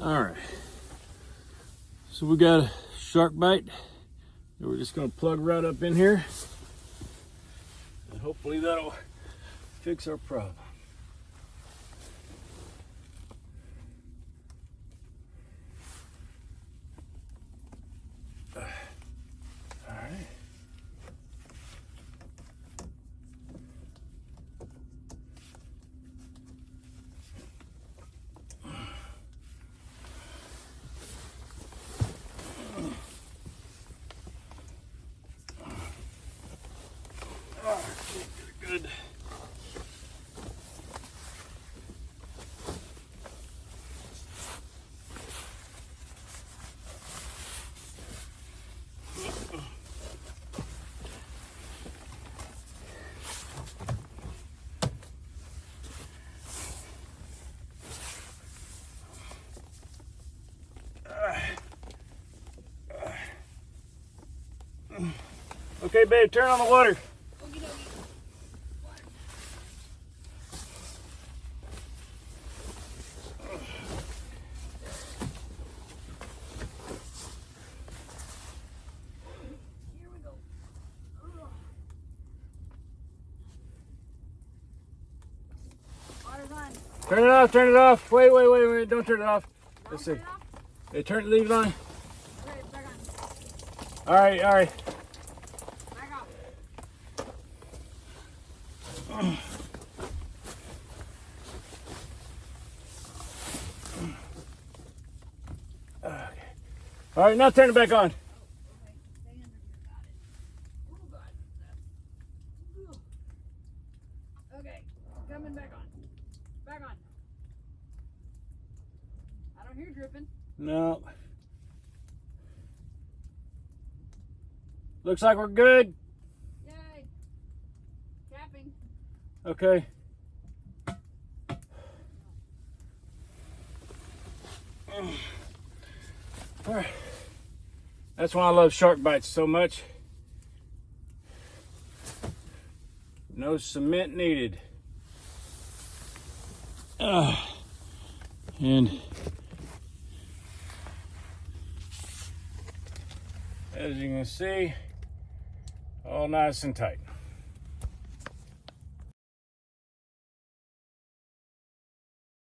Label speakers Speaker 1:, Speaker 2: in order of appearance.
Speaker 1: All right. So we got a shark bite that we're just gonna plug right up in here. And hopefully that'll fix our problem. All right. Good. Okay, babe, turn on the water. Turn it off, turn it off. Wait, don't turn it off. Let's see. Hey, leave it on.
Speaker 2: Okay, back on.
Speaker 1: All right.
Speaker 2: Back off.
Speaker 1: Okay. All right, now turn it back on.
Speaker 2: Okay, stay under here, got it. Oh, God. Okay, coming back on. Back on. I don't hear dripping.
Speaker 1: No. Looks like we're good.
Speaker 2: Yay. Capping.
Speaker 1: Okay. All right. That's why I love shark bites so much. No cement needed. And as you can see, all nice and tight.